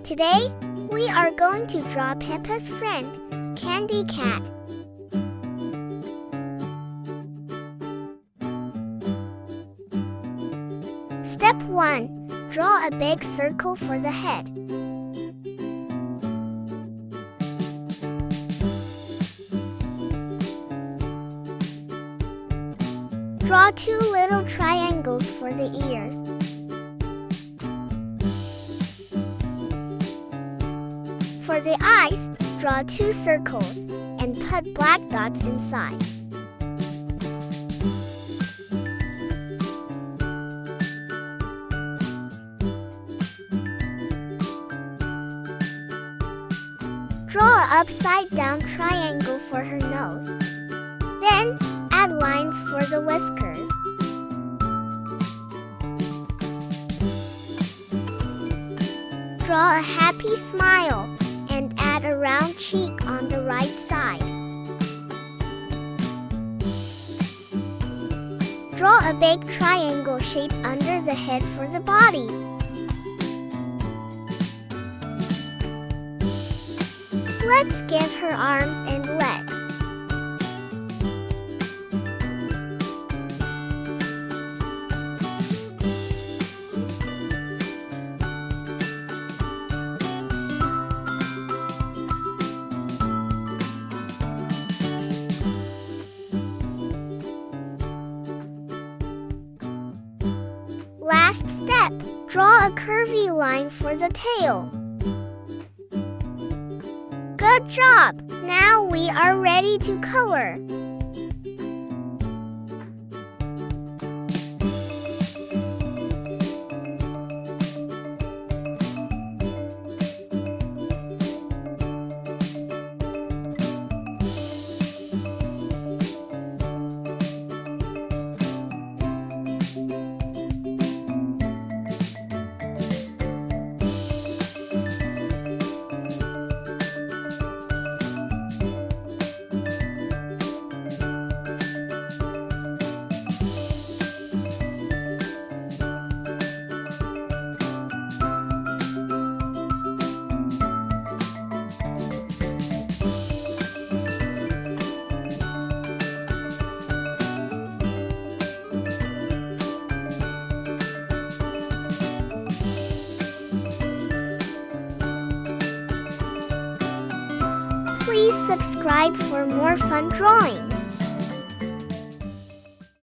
Today, we are going to draw Peppa's friend, Candy Cat. Step 1. Draw a big circle for the head. Draw 2 little triangles for the ears. For the eyes, draw 2 circles and put black dots inside. Draw an upside-down triangle for her nose. Then, add lines for the whiskers. Draw a happy smile and add a round cheek on the right side. Draw a big triangle shape under the head for the body. Let's give her arms and legs. Last step, draw a curvy line for the tail. Good job! Now we are ready to color. Please subscribe for more fun drawing.